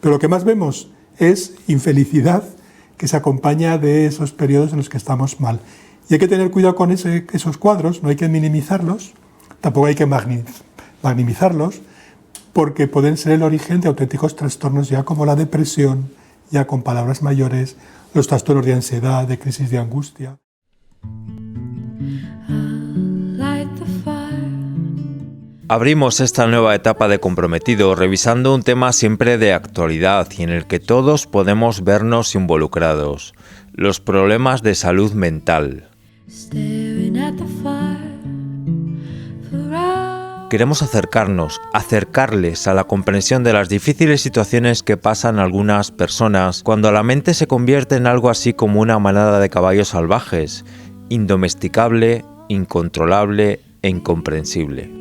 Pero lo que más vemos es infelicidad que se acompaña de esos periodos en los que estamos mal. Y hay que tener cuidado con esos cuadros, no hay que minimizarlos, tampoco hay que magnimizarlos, porque pueden ser el origen de auténticos trastornos ya como la depresión, ya con palabras mayores, los trastornos de ansiedad, de crisis de angustia. Abrimos esta nueva etapa de Comprometido revisando un tema siempre de actualidad y en el que todos podemos vernos involucrados: los problemas de salud mental. Queremos acercarles a la comprensión de las difíciles situaciones que pasan algunas personas cuando la mente se convierte en algo así como una manada de caballos salvajes, indomesticable, incontrolable e incomprensible.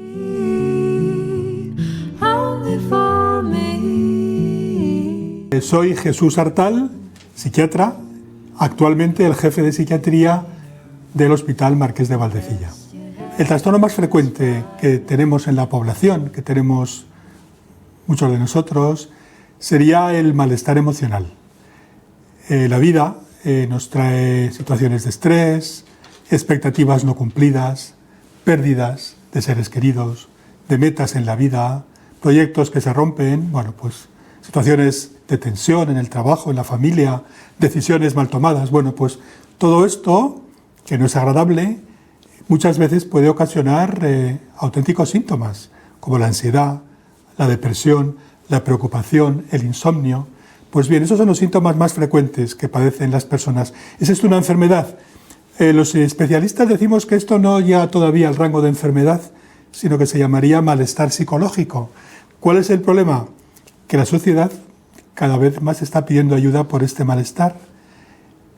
Soy Jesús Artal, psiquiatra, actualmente el jefe de psiquiatría del Hospital Marqués de Valdecilla. El trastorno más frecuente que tenemos en la población, que tenemos muchos de nosotros, sería el malestar emocional. La vida nos trae situaciones de estrés, expectativas no cumplidas, pérdidas de seres queridos, de metas en la vida, proyectos que se rompen, situaciones de tensión en el trabajo, en la familia, decisiones mal tomadas. Todo esto, que no es agradable, muchas veces puede ocasionar auténticos síntomas, como la ansiedad, la depresión, la preocupación, el insomnio. Pues bien, esos son los síntomas más frecuentes que padecen las personas. ¿Es esto una enfermedad? Los especialistas decimos que esto no llega todavía al rango de enfermedad, sino que se llamaría malestar psicológico. ¿Cuál es el problema? Que la sociedad cada vez más está pidiendo ayuda por este malestar,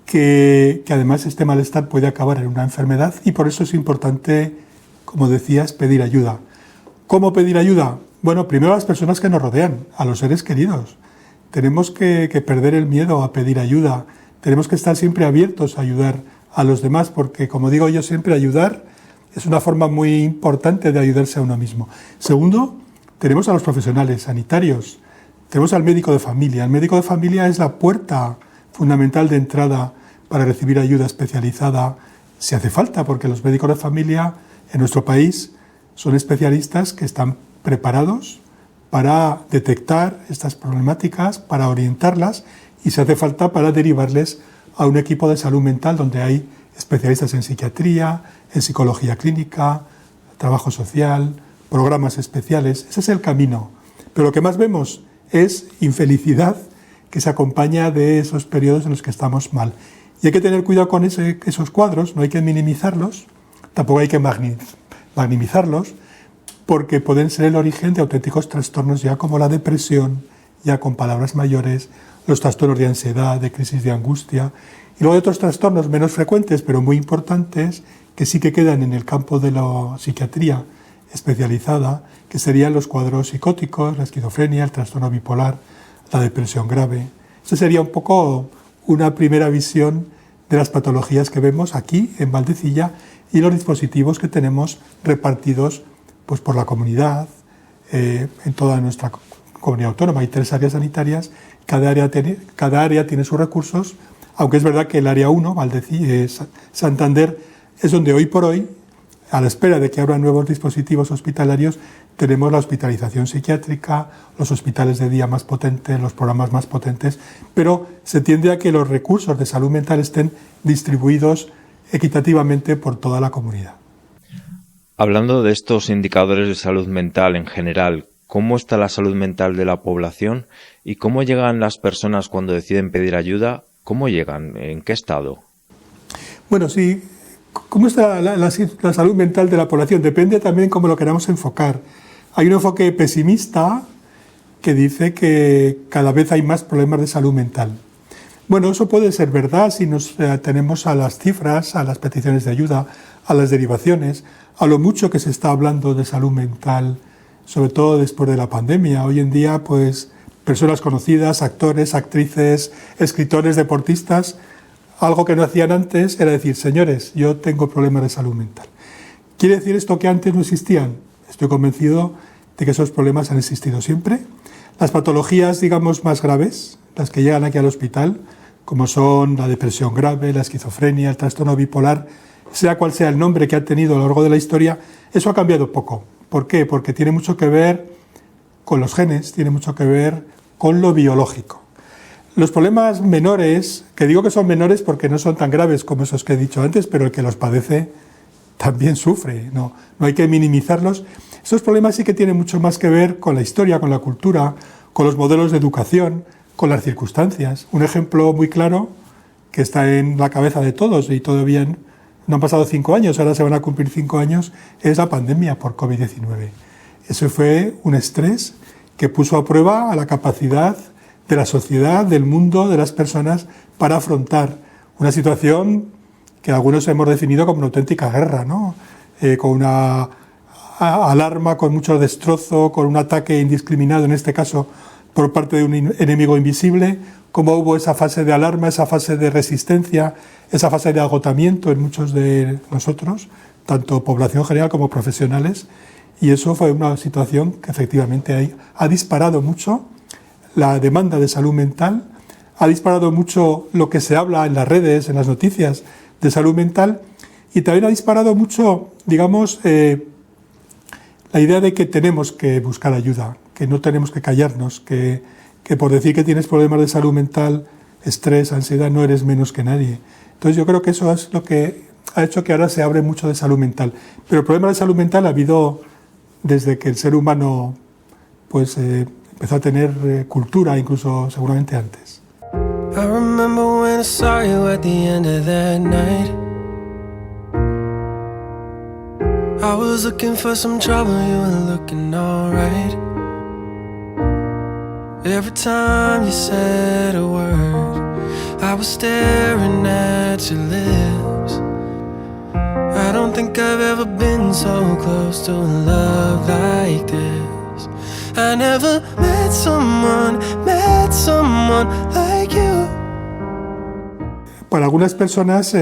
que además este malestar puede acabar en una enfermedad y por eso es importante, como decías, pedir ayuda. ¿Cómo pedir ayuda? Bueno, primero a las personas que nos rodean, a los seres queridos. Tenemos que perder el miedo a pedir ayuda, tenemos que estar siempre abiertos a ayudar a los demás, porque como digo yo siempre, ayudar es una forma muy importante de ayudarse a uno mismo. Segundo, tenemos a los profesionales sanitarios, tenemos al médico de familia. El médico de familia es la puerta fundamental de entrada para recibir ayuda especializada si hace falta, porque los médicos de familia en nuestro país son especialistas que están preparados para detectar estas problemáticas, para orientarlas y si hace falta para derivarles a un equipo de salud mental donde hay especialistas en psiquiatría, en psicología clínica, trabajo social, programas especiales. Ese es el camino. Pero lo que más vemos es infelicidad que se acompaña de esos periodos en los que estamos mal. Y hay que tener cuidado con esos cuadros, no hay que minimizarlos, tampoco hay que magnimizarlos, porque pueden ser el origen de auténticos trastornos ya como la depresión, ya con palabras mayores, los trastornos de ansiedad, de crisis de angustia, y luego hay otros trastornos menos frecuentes, pero muy importantes, que sí que quedan en el campo de la psiquiatría especializada, que serían los cuadros psicóticos, la esquizofrenia, el trastorno bipolar, la depresión grave. Esa sería un poco una primera visión de las patologías que vemos aquí en Valdecilla y los dispositivos que tenemos repartidos por la comunidad, en toda nuestra comunidad autónoma. Hay 3 áreas sanitarias, cada área tiene sus recursos, aunque es verdad que el área 1, Santander, es donde hoy por hoy, a la espera de que abran nuevos dispositivos hospitalarios, tenemos la hospitalización psiquiátrica, los hospitales de día más potentes, los programas más potentes, pero se tiende a que los recursos de salud mental estén distribuidos equitativamente por toda la comunidad. Hablando de estos indicadores de salud mental en general, ¿cómo está la salud mental de la población y cómo llegan las personas cuando deciden pedir ayuda? ¿Cómo llegan? ¿En qué estado? Bueno, sí. ¿Cómo está la salud mental de la población? Depende también cómo lo queramos enfocar. Hay un enfoque pesimista que dice que cada vez hay más problemas de salud mental. Bueno, eso puede ser verdad si nos atenemos a las cifras, a las peticiones de ayuda, a las derivaciones, a lo mucho que se está hablando de salud mental, sobre todo después de la pandemia. Hoy en día, personas conocidas, actores, actrices, escritores, deportistas, algo que no hacían antes era decir, señores, yo tengo problemas de salud mental. ¿Quiere decir esto que antes no existían? Estoy convencido de que esos problemas han existido siempre. Las patologías, digamos, más graves, las que llegan aquí al hospital, como son la depresión grave, la esquizofrenia, el trastorno bipolar, sea cual sea el nombre que ha tenido a lo largo de la historia, eso ha cambiado poco. ¿Por qué? Porque tiene mucho que ver con los genes, tiene mucho que ver con lo biológico. Los problemas menores, que digo que son menores porque no son tan graves como esos que he dicho antes, pero el que los padece también sufre, no hay que minimizarlos. Esos problemas sí que tienen mucho más que ver con la historia, con la cultura, con los modelos de educación, con las circunstancias. Un ejemplo muy claro que está en la cabeza de todos y todavía no han pasado 5 años, ahora se van a cumplir 5 años, es la pandemia por COVID-19. Eso fue un estrés que puso a prueba a la capacidad de la sociedad, del mundo, de las personas para afrontar una situación que algunos hemos definido como una auténtica guerra, ¿no? Con una alarma, con mucho destrozo, con un ataque indiscriminado, en este caso por parte de un enemigo invisible, cómo hubo esa fase de alarma, esa fase de resistencia, esa fase de agotamiento en muchos de nosotros, tanto población general como profesionales, y eso fue una situación que efectivamente ha disparado mucho la demanda de salud mental, ha disparado mucho lo que se habla en las redes, en las noticias de salud mental, y también ha disparado mucho, digamos, la idea de que tenemos que buscar ayuda, que no tenemos que callarnos, que por decir que tienes problemas de salud mental, estrés, ansiedad, no eres menos que nadie. Entonces yo creo que eso es lo que ha hecho que ahora se hable mucho de salud mental. Pero el problema de salud mental ha habido desde que el ser humano pues, empezó a tener cultura, incluso seguramente antes. I remember when I saw you at the end of that night. I was looking for some trouble, you were looking alright. Every time you said a word, I was staring at your lips. I don't think I've ever been so close to a love like this. I never met someone like you. Para algunas personas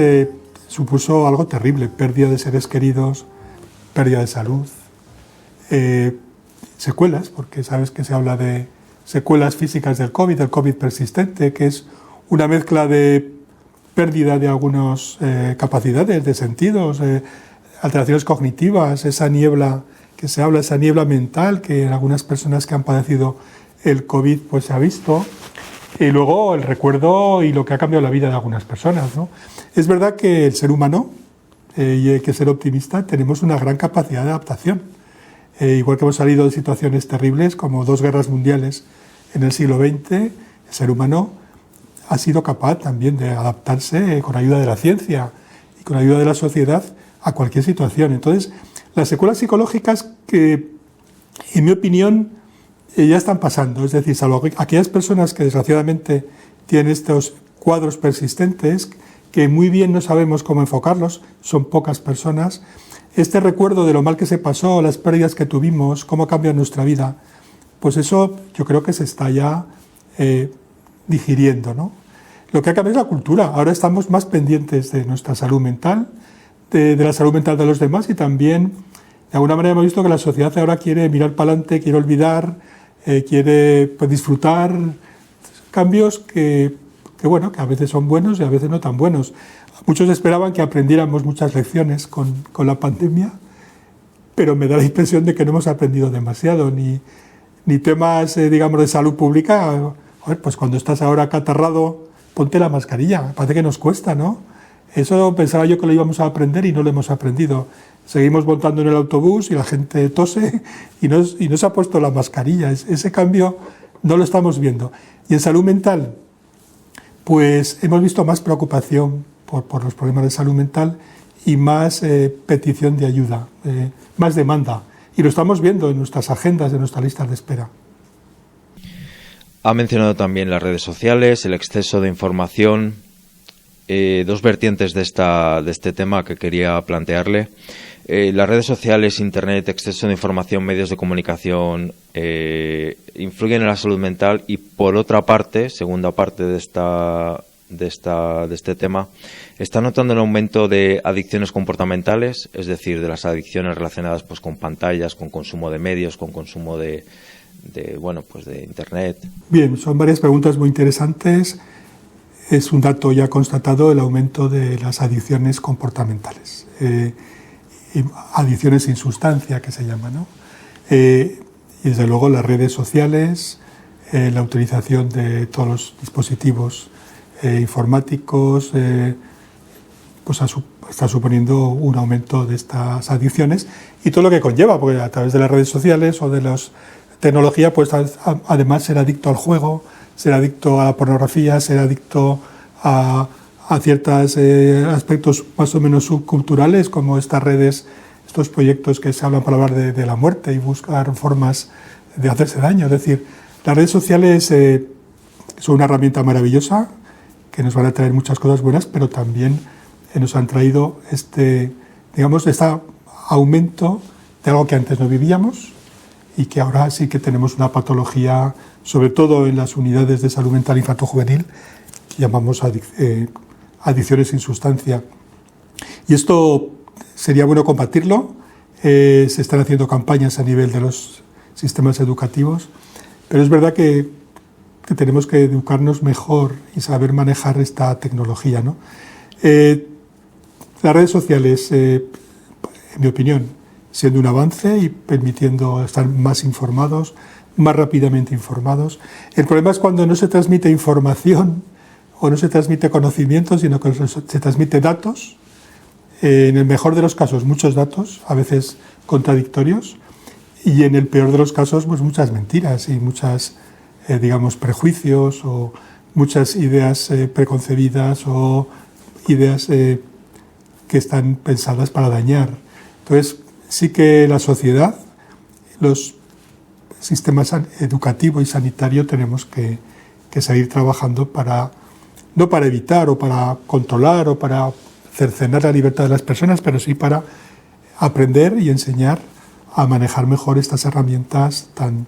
supuso algo terrible, pérdida de seres queridos, pérdida de salud, secuelas, porque sabes que se habla de secuelas físicas del COVID persistente, que es una mezcla de pérdida de algunas capacidades, de sentidos, alteraciones cognitivas, esa niebla que se habla, esa niebla mental que en algunas personas que han padecido el COVID pues se ha visto, y luego el recuerdo y lo que ha cambiado la vida de algunas personas, ¿no? Es verdad que el ser humano, y hay que ser optimista, tenemos una gran capacidad de adaptación. Igual que hemos salido de situaciones terribles como 2 guerras mundiales en el siglo XX, el ser humano ha sido capaz también de adaptarse con ayuda de la ciencia y con ayuda de la sociedad a cualquier situación. Entonces, las secuelas psicológicas que, en mi opinión, ya están pasando, es decir, salvo aquellas personas que desgraciadamente tienen estos cuadros persistentes, que muy bien no sabemos cómo enfocarlos, son pocas personas, este recuerdo de lo mal que se pasó, las pérdidas que tuvimos, cómo cambia nuestra vida, pues eso yo creo que se está ya digiriendo, ¿no? Lo que ha cambiado es la cultura. Ahora estamos más pendientes de nuestra salud mental, de la salud mental de los demás, y también, de alguna manera, hemos visto que la sociedad ahora quiere mirar para adelante, quiere olvidar, quiere pues, disfrutar cambios que a veces son buenos y a veces no tan buenos. Muchos esperaban que aprendiéramos muchas lecciones con la pandemia, pero me da la impresión de que no hemos aprendido demasiado, ni temas, digamos, de salud pública. Pues cuando estás ahora acatarrado, ponte la mascarilla, parece que nos cuesta, ¿no? Eso pensaba yo que lo íbamos a aprender y no lo hemos aprendido. Seguimos montando en el autobús y la gente tose y no se ha puesto la mascarilla. Ese cambio no lo estamos viendo. Y en salud mental, pues hemos visto más preocupación por los problemas de salud mental y más petición de ayuda, más demanda. Y lo estamos viendo en nuestras agendas, en nuestras listas de espera. Ha mencionado también las redes sociales, el exceso de información, 2 vertientes de este tema que quería plantearle. Las redes sociales, internet, exceso de información, medios de comunicación influyen en la salud mental, y por otra parte, segunda parte de este tema, está notando un aumento de adicciones comportamentales, es decir, de las adicciones relacionadas pues con pantallas, con consumo de medios, con consumo de de Internet. Bien, son varias preguntas muy interesantes. Es un dato ya constatado el aumento de las adicciones comportamentales, adicciones sin sustancia que se llama, ¿no? Y desde luego las redes sociales, la utilización de todos los dispositivos informáticos, pues está suponiendo un aumento de estas adicciones y todo lo que conlleva, porque a través de las redes sociales o de la tecnología, pues además ser adicto al juego, ser adicto a la pornografía, ser adicto a ciertos aspectos más o menos subculturales, como estas redes, estos proyectos que se hablan para hablar de la muerte y buscar formas de hacerse daño. Es decir, las redes sociales son una herramienta maravillosa que nos van a traer muchas cosas buenas, pero también nos han traído este aumento de algo que antes no vivíamos y que ahora sí que tenemos una patología, sobre todo en las unidades de salud mental infanto-juvenil, que llamamos adicciones sin sustancia. Y esto sería bueno combatirlo. Se están haciendo campañas a nivel de los sistemas educativos, pero es verdad que tenemos que educarnos mejor y saber manejar esta tecnología, ¿no? Las redes sociales, en mi opinión, siendo un avance y permitiendo estar más informados, más rápidamente informados. El problema es cuando no se transmite información o no se transmite conocimiento, sino que se transmite datos, en el mejor de los casos muchos datos, a veces contradictorios, y en el peor de los casos pues muchas mentiras y muchas, prejuicios o muchas ideas preconcebidas o ideas que están pensadas para dañar. Entonces, sí que la sociedad, los sistemas educativo y sanitario tenemos que seguir trabajando no para evitar o para controlar o para cercenar la libertad de las personas, pero sí para aprender y enseñar a manejar mejor estas herramientas tan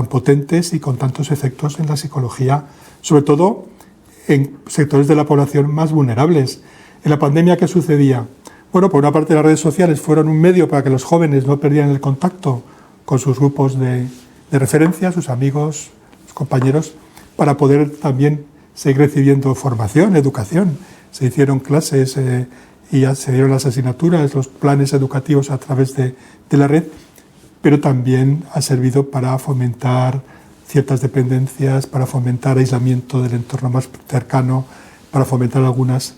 potentes y con tantos efectos en la psicología, sobre todo en sectores de la población más vulnerables. En la pandemia, ¿qué sucedía? Bueno, por una parte las redes sociales fueron un medio para que los jóvenes no perdieran el contacto con sus grupos de referencia, sus amigos, sus compañeros, para poder también seguir recibiendo formación, educación. Se hicieron clases y se dieron las asignaturas, los planes educativos a través de la red, pero también ha servido para fomentar ciertas dependencias, para fomentar aislamiento del entorno más cercano, para fomentar algunas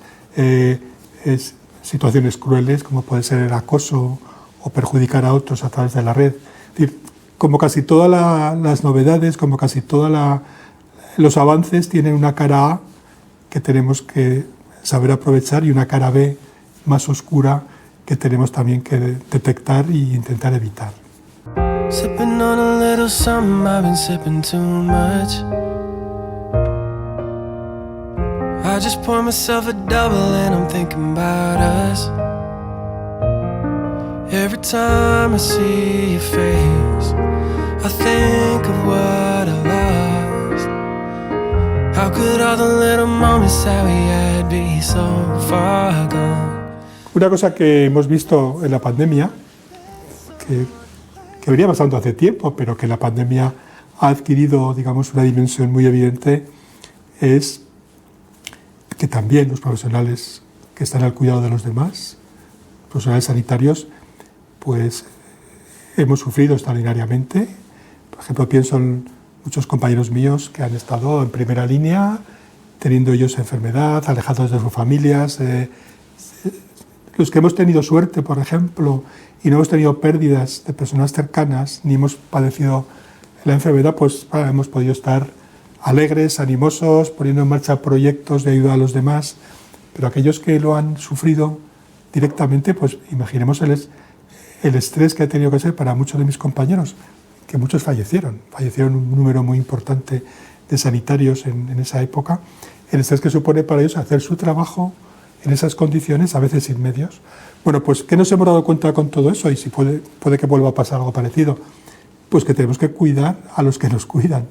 situaciones crueles, como puede ser el acoso o perjudicar a otros a través de la red. Es decir, como casi todas las novedades, como casi todos los avances tienen una cara A que tenemos que saber aprovechar y una cara B más oscura que tenemos también que detectar e intentar evitar. Sipping on a little something, I've been sipping too much. I just pour myself a double and I'm thinking about us. Every time I see your face, I think of what I lost. How could all the little moments that we had be so far gone? Una cosa que hemos visto en la pandemia, que venía pasando hace tiempo, pero que la pandemia ha adquirido, una dimensión muy evidente, es que también los profesionales que están al cuidado de los demás, profesionales sanitarios, pues hemos sufrido extraordinariamente. Por ejemplo, pienso en muchos compañeros míos que han estado en primera línea, teniendo ellos enfermedad, alejados de sus familias. Los que hemos tenido suerte, por ejemplo, y no hemos tenido pérdidas de personas cercanas, ni hemos padecido la enfermedad, pues hemos podido estar alegres, animosos, poniendo en marcha proyectos de ayuda a los demás. Pero aquellos que lo han sufrido directamente, pues imaginemos el estrés que ha tenido que ser para muchos de mis compañeros, que muchos fallecieron un número muy importante de sanitarios en esa época, el estrés que supone para ellos hacer su trabajo en esas condiciones, a veces sin medios. Bueno, pues ¿qué nos hemos dado cuenta con todo eso? Y si puede que vuelva a pasar algo parecido, pues que tenemos que cuidar a los que nos cuidan,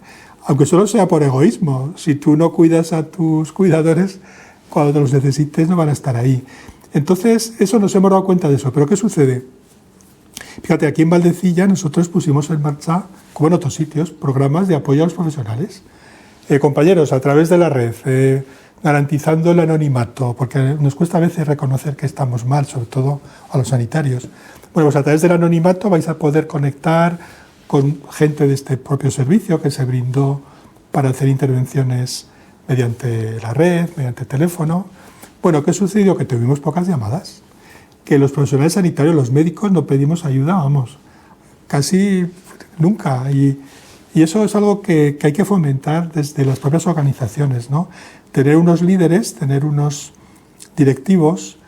aunque solo sea por egoísmo. Si tú no cuidas a tus cuidadores, cuando te los necesites no van a estar ahí. Entonces, eso nos hemos dado cuenta de eso. ¿Pero qué sucede? Fíjate, aquí en Valdecilla nosotros pusimos en marcha, como en otros sitios, programas de apoyo a los profesionales. Compañeros, a través de la red, garantizando el anonimato, porque nos cuesta a veces reconocer que estamos mal, sobre todo a los sanitarios. Bueno, pues a través del anonimato vais a poder conectar con gente de este propio servicio que se brindó para hacer intervenciones mediante la red, mediante teléfono. Bueno, ¿qué sucedió? Que tuvimos pocas llamadas, que los profesionales sanitarios, los médicos, no pedimos ayuda, vamos, casi nunca. Y eso es algo que hay que fomentar desde las propias organizaciones, ¿no? Tener unos líderes, tener unos directivos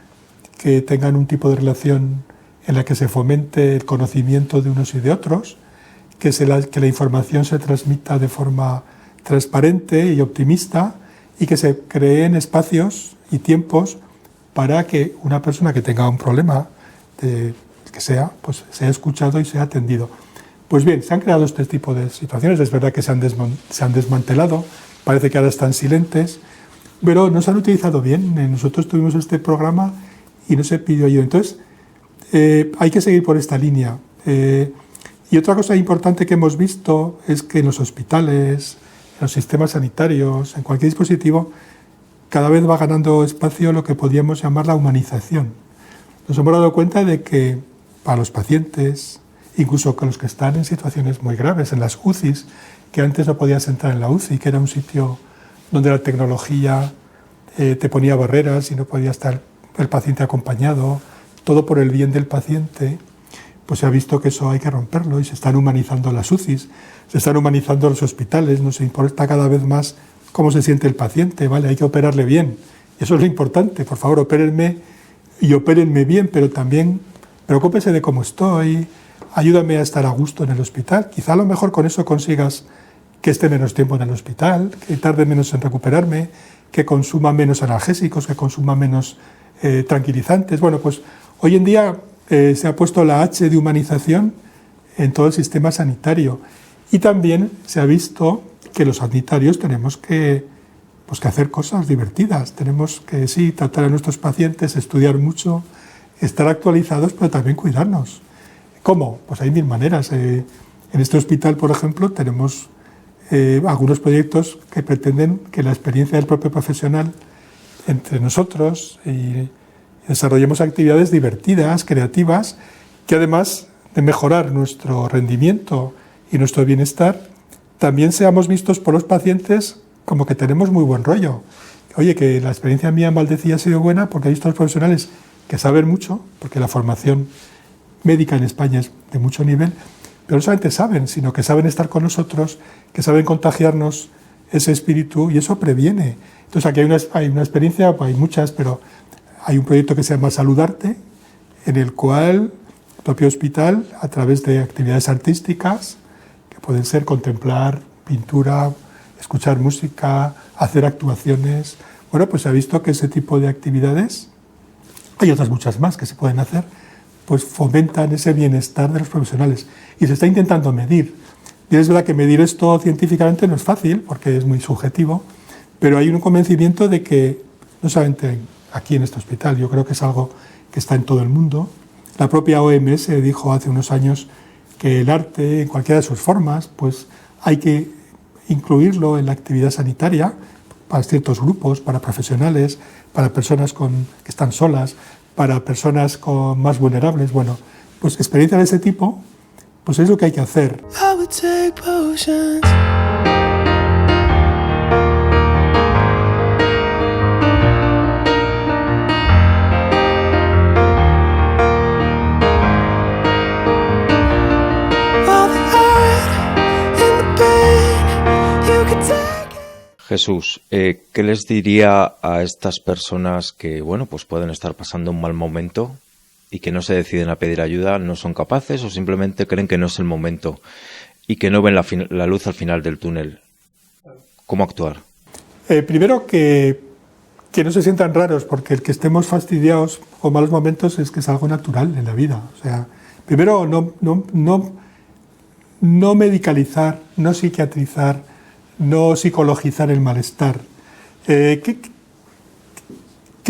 que tengan un tipo de relación en la que se fomente el conocimiento de unos y de otros, que la información se transmita de forma transparente y optimista y que se creen espacios y tiempos para que una persona que tenga un problema, que sea, pues sea escuchado y sea atendido. Pues bien, se han creado este tipo de situaciones, es verdad que se han desmantelado, parece que ahora están silentes, pero no se han utilizado bien. Nosotros tuvimos este programa y no se pidió ayuda. Entonces, hay que seguir por esta línea. Y otra cosa importante que hemos visto es que en los hospitales, en los sistemas sanitarios, en cualquier dispositivo, cada vez va ganando espacio lo que podríamos llamar la humanización. Nos hemos dado cuenta de que para los pacientes, incluso con los que están en situaciones muy graves, en las UCIs, que antes no podías entrar en la UCI, que era un sitio donde la tecnología te ponía barreras y no podía estar el paciente acompañado, todo por el bien del paciente, pues se ha visto que eso hay que romperlo y se están humanizando las UCIs, se están humanizando los hospitales, nos importa cada vez más cómo se siente el paciente, ¿vale? Hay que operarle bien. Y eso es lo importante, por favor, opérenme y opérenme bien, pero también preocúpese de cómo estoy, ayúdame a estar a gusto en el hospital. Quizá a lo mejor con eso consigas que esté menos tiempo en el hospital, que tarde menos en recuperarme, que consuma menos analgésicos, que consuma menos tranquilizantes. Bueno, pues hoy en día se ha puesto la H de humanización en todo el sistema sanitario y también se ha visto que los sanitarios tenemos que hacer cosas divertidas, tenemos que sí tratar a nuestros pacientes, estudiar mucho, estar actualizados, pero también cuidarnos. ¿Cómo? Pues hay mil maneras. En este hospital, por ejemplo, tenemos algunos proyectos que pretenden que la experiencia del propio profesional entre nosotros y desarrollemos actividades divertidas, creativas, que además de mejorar nuestro rendimiento y nuestro bienestar, también seamos vistos por los pacientes como que tenemos muy buen rollo. Oye, que la experiencia mía en Valdecilla ha sido buena porque he visto a los profesionales que saben mucho, porque la formación médica en España es de mucho nivel, pero no solamente saben, sino que saben estar con nosotros, que saben contagiarnos ese espíritu y eso previene. Entonces aquí hay una experiencia, hay muchas, pero hay un proyecto que se llama Saludarte, en el cual el propio hospital, a través de actividades artísticas, que pueden ser contemplar pintura, escuchar música, hacer actuaciones, bueno, pues se ha visto que ese tipo de actividades, hay otras muchas más que se pueden hacer, pues fomentan ese bienestar de los profesionales. Y se está intentando medir. Y es verdad que medir esto científicamente no es fácil, porque es muy subjetivo, pero hay un convencimiento de que, no solamente aquí en este hospital, yo creo que es algo que está en todo el mundo. La propia OMS dijo hace unos años que el arte, en cualquiera de sus formas, pues hay que incluirlo en la actividad sanitaria para ciertos grupos, para profesionales, para personas que están solas, para personas más vulnerables. Bueno, pues experiencia de ese tipo, pues es lo que hay que hacer. I would take potions. Jesús, ¿qué les diría a estas personas que, bueno, pues pueden estar pasando un mal momento y que no se deciden a pedir ayuda, no son capaces o simplemente creen que no es el momento y que no ven la luz al final del túnel? ¿Cómo actuar? Primero que no se sientan raros, porque el que estemos fastidiados o malos momentos es que es algo natural en la vida. O sea, primero no medicalizar, no psiquiatrizar, no psicologizar el malestar, que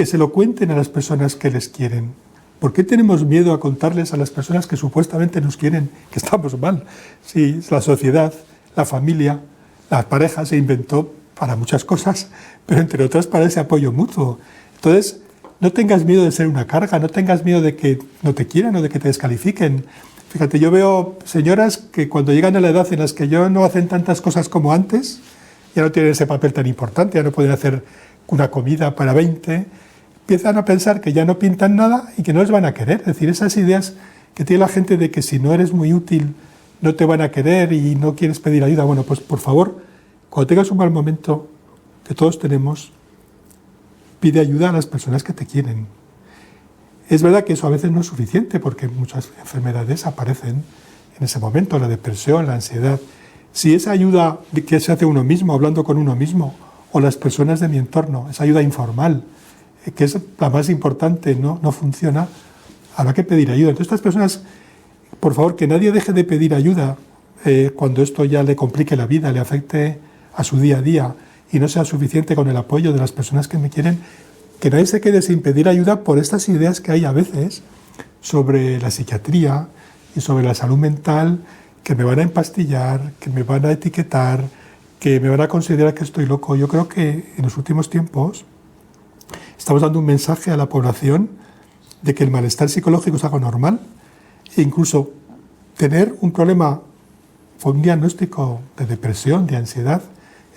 se lo cuenten a las personas que les quieren, ¿Por qué tenemos miedo a contarles a las personas que supuestamente nos quieren que estamos mal? Si la sociedad, la familia, la pareja se inventó para muchas cosas, pero entre otras para ese apoyo mutuo. Entonces, no tengas miedo de ser una carga, no tengas miedo de que no te quieran o de que te descalifiquen. Fíjate, yo veo señoras que cuando llegan a la edad en las que ya no hacen tantas cosas como antes, ya no tienen ese papel tan importante, ya no pueden hacer una comida para 20, empiezan a pensar que ya no pintan nada y que no les van a querer. Es decir, esas ideas que tiene la gente de que si no eres muy útil no te van a querer y no quieres pedir ayuda. Bueno, pues por favor, cuando tengas un mal momento, que todos tenemos, pide ayuda a las personas que te quieren. Es verdad que eso a veces no es suficiente porque muchas enfermedades aparecen en ese momento, la depresión, la ansiedad. Si esa ayuda que se hace uno mismo, hablando con uno mismo, o las personas de mi entorno, esa ayuda informal, que es la más importante, no funciona, habrá que pedir ayuda. Entonces, estas personas, por favor, que nadie deje de pedir ayuda cuando esto ya le complique la vida, le afecte a su día a día y no sea suficiente con el apoyo de las personas que me quieren, que nadie se quede sin pedir ayuda por estas ideas que hay a veces sobre la psiquiatría y sobre la salud mental, que me van a empastillar, que me van a etiquetar, que me van a considerar que estoy loco. Yo creo que en los últimos tiempos estamos dando un mensaje a la población de que el malestar psicológico es algo normal e incluso tener un problema, un diagnóstico de depresión, de ansiedad,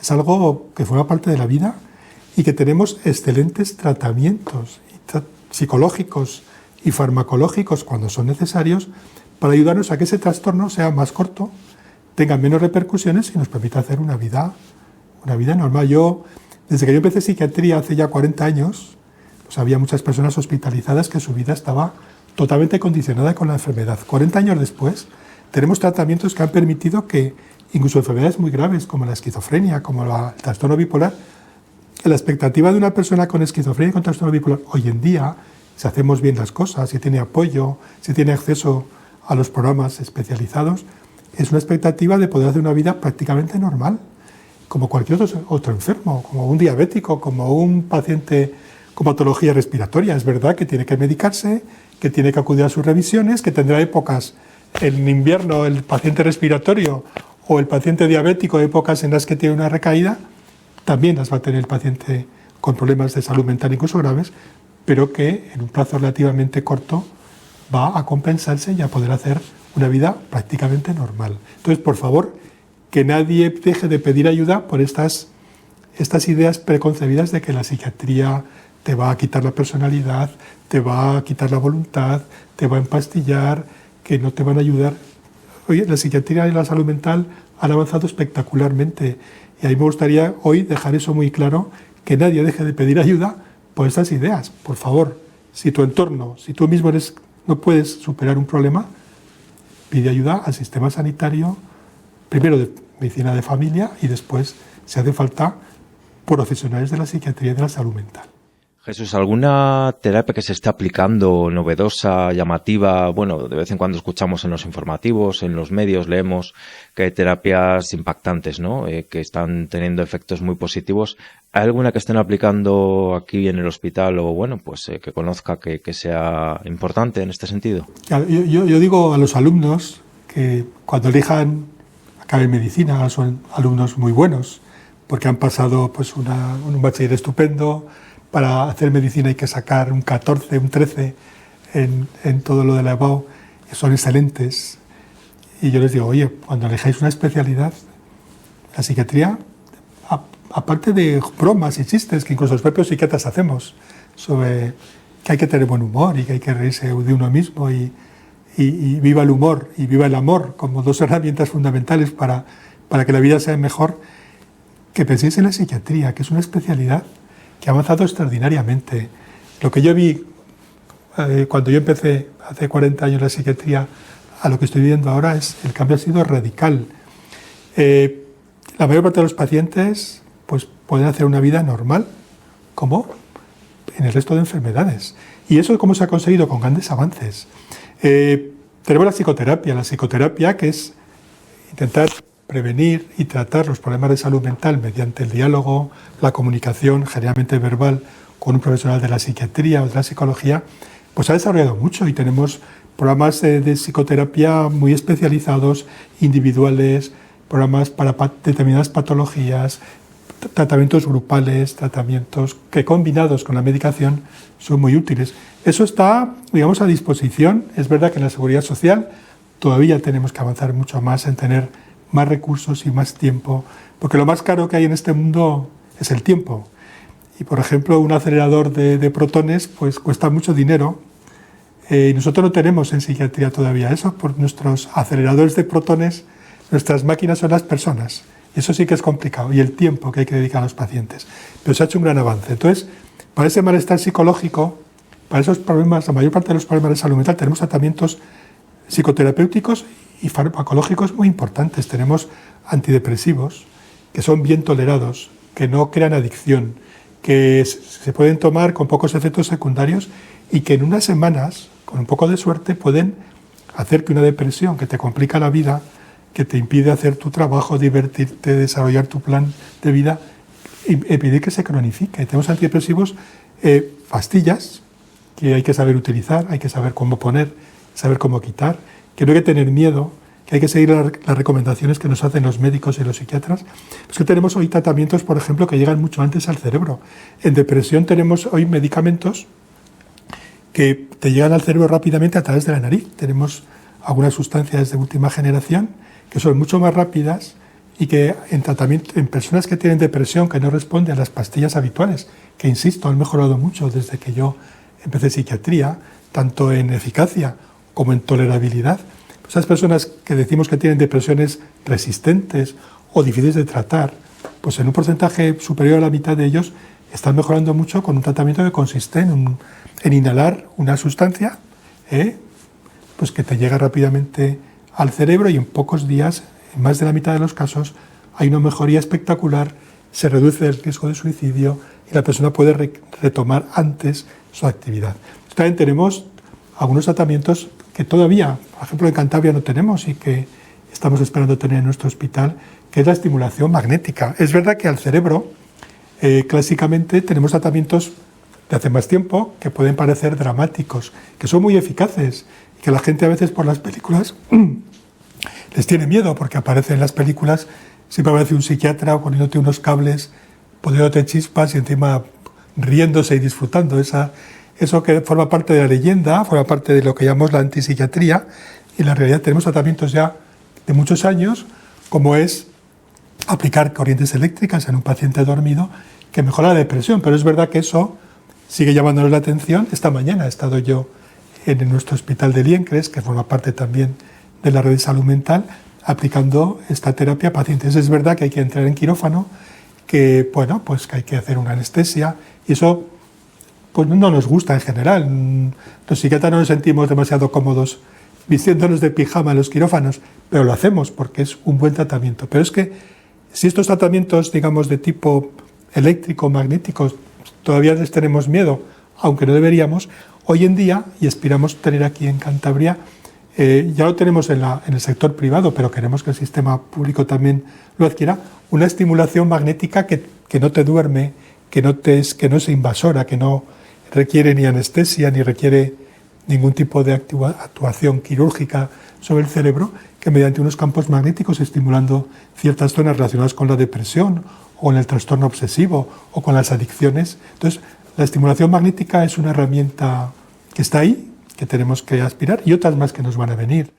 es algo que forma parte de la vida y que tenemos excelentes tratamientos psicológicos y farmacológicos cuando son necesarios para ayudarnos a que ese trastorno sea más corto, tenga menos repercusiones y nos permita hacer una vida normal. Desde que yo empecé psiquiatría hace ya 40 años, pues había muchas personas hospitalizadas que su vida estaba totalmente condicionada con la enfermedad. 40 años después, tenemos tratamientos que han permitido que incluso enfermedades muy graves como la esquizofrenia, como el trastorno bipolar, la expectativa de una persona con esquizofrenia y con trastorno bipolar hoy en día, si hacemos bien las cosas, si tiene apoyo, si tiene acceso a los programas especializados, es una expectativa de poder hacer una vida prácticamente normal, como cualquier otro enfermo, como un diabético, como un paciente con patología respiratoria. Es verdad que tiene que medicarse, que tiene que acudir a sus revisiones, que tendrá épocas en invierno el paciente respiratorio o el paciente diabético, épocas en las que tiene una recaída, también las va a tener el paciente con problemas de salud mental incluso graves, pero que en un plazo relativamente corto va a compensarse y a poder hacer una vida prácticamente normal. Entonces, por favor, que nadie deje de pedir ayuda por estas ideas preconcebidas de que la psiquiatría te va a quitar la personalidad, te va a quitar la voluntad, te va a empastillar, que no te van a ayudar. Oye, la psiquiatría y la salud mental han avanzado espectacularmente y ahí me gustaría hoy dejar eso muy claro, que nadie deje de pedir ayuda por estas ideas. Por favor, si tu entorno, si tú mismo no puedes superar un problema, pide ayuda al sistema sanitario, primero de medicina de familia y después, si hace falta, profesionales de la psiquiatría y de la salud mental. Jesús, ¿alguna terapia que se esté aplicando novedosa, llamativa? Bueno, de vez en cuando escuchamos en los informativos, en los medios, leemos que hay terapias impactantes, ¿no? Que están teniendo efectos muy positivos. ¿Hay alguna que estén aplicando aquí en el hospital o, bueno, pues que conozca que sea importante en este sentido? Yo digo a los alumnos que cuando elijan, acaben medicina, son alumnos muy buenos, porque han pasado pues un bachiller estupendo. Para hacer medicina hay que sacar un 14, un 13 en todo lo de la EBAU, son excelentes. Y yo les digo, oye, cuando elijáis una especialidad, la psiquiatría, aparte de bromas y chistes que incluso los propios psiquiatras hacemos, sobre que hay que tener buen humor y que hay que reírse de uno mismo y viva el humor y viva el amor como dos herramientas fundamentales para que la vida sea mejor, que penséis en la psiquiatría, que es una especialidad que ha avanzado extraordinariamente. Lo que yo vi cuando yo empecé hace 40 años la psiquiatría a lo que estoy viendo ahora, el cambio ha sido radical. La mayor parte de los pacientes pues, pueden hacer una vida normal, como en el resto de enfermedades. ¿Y eso cómo se ha conseguido? Con grandes avances. Tenemos la psicoterapia que es intentar prevenir y tratar los problemas de salud mental mediante el diálogo, la comunicación, generalmente verbal, con un profesional de la psiquiatría o de la psicología, pues ha desarrollado mucho y tenemos programas de psicoterapia muy especializados, individuales, programas para determinadas patologías, tratamientos grupales, tratamientos que combinados con la medicación son muy útiles. Eso está, digamos, a disposición. Es verdad que en la seguridad social todavía tenemos que avanzar mucho más en tener más recursos y más tiempo, porque lo más caro que hay en este mundo es el tiempo. Y, por ejemplo, un acelerador de protones pues cuesta mucho dinero. Y nosotros no tenemos en psiquiatría todavía eso, por nuestros aceleradores de protones, nuestras máquinas son las personas. Y eso sí que es complicado, y el tiempo que hay que dedicar a los pacientes. Pero se ha hecho un gran avance. Entonces, para ese malestar psicológico, para esos problemas, la mayor parte de los problemas de salud mental, tenemos tratamientos psicoterapéuticos y farmacológicos muy importantes. Tenemos antidepresivos, que son bien tolerados, que no crean adicción, que se pueden tomar con pocos efectos secundarios y que en unas semanas, con un poco de suerte, pueden hacer que una depresión que te complica la vida, que te impide hacer tu trabajo, divertirte, desarrollar tu plan de vida, impedir que se cronifique. Tenemos antidepresivos, pastillas, que hay que saber utilizar, hay que saber cómo poner, saber cómo quitar, que no hay que tener miedo, que hay que seguir las recomendaciones que nos hacen los médicos y los psiquiatras. Es que tenemos hoy tratamientos, por ejemplo, que llegan mucho antes al cerebro. En depresión tenemos hoy medicamentos que te llegan al cerebro rápidamente a través de la nariz. Tenemos algunas sustancias de última generación que son mucho más rápidas y que en personas que tienen depresión, que no responden a las pastillas habituales, que insisto, han mejorado mucho desde que yo empecé psiquiatría, tanto en eficacia como en tolerabilidad. Esas personas que decimos que tienen depresiones resistentes o difíciles de tratar, pues en un porcentaje superior a la mitad de ellos están mejorando mucho con un tratamiento que consiste en inhalar una sustancia pues que te llega rápidamente al cerebro y en pocos días, en más de la mitad de los casos, hay una mejoría espectacular, se reduce el riesgo de suicidio y la persona puede retomar antes su actividad. También tenemos algunos tratamientos que todavía, por ejemplo, en Cantabria no tenemos y que estamos esperando tener en nuestro hospital, que es la estimulación magnética. Es verdad que al cerebro, clásicamente, tenemos tratamientos de hace más tiempo que pueden parecer dramáticos, que son muy eficaces, que la gente a veces por las películas les tiene miedo, porque aparece en las películas, siempre aparece un psiquiatra poniéndote unos cables, poniéndote chispas y encima riéndose y disfrutando. Eso que forma parte de la leyenda, forma parte de lo que llamamos la antipsiquiatría, y en la realidad tenemos tratamientos ya de muchos años, como es aplicar corrientes eléctricas en un paciente dormido que mejora la depresión, pero es verdad que eso sigue llamándonos la atención. Esta mañana he estado yo en nuestro hospital de Liencres, que forma parte también de la red de salud mental, aplicando esta terapia a pacientes. Es verdad que hay que entrar en quirófano, que que hay que hacer una anestesia, y eso pues no nos gusta en general. Los psiquiatras no nos sentimos demasiado cómodos vistiéndonos de pijama en los quirófanos, pero lo hacemos porque es un buen tratamiento. Pero es que si estos tratamientos, digamos, de tipo eléctrico, magnéticos, todavía les tenemos miedo, aunque no deberíamos, hoy en día, y aspiramos tener aquí en Cantabria, ya lo tenemos en el sector privado, pero queremos que el sistema público también lo adquiera, una estimulación magnética que no te duerme, que no es invasora, que no requiere ni anestesia, ni requiere ningún tipo de actuación quirúrgica sobre el cerebro, que mediante unos campos magnéticos, estimulando ciertas zonas relacionadas con la depresión o con el trastorno obsesivo o con las adicciones. Entonces, la estimulación magnética es una herramienta que está ahí, que tenemos que aspirar, y otras más que nos van a venir.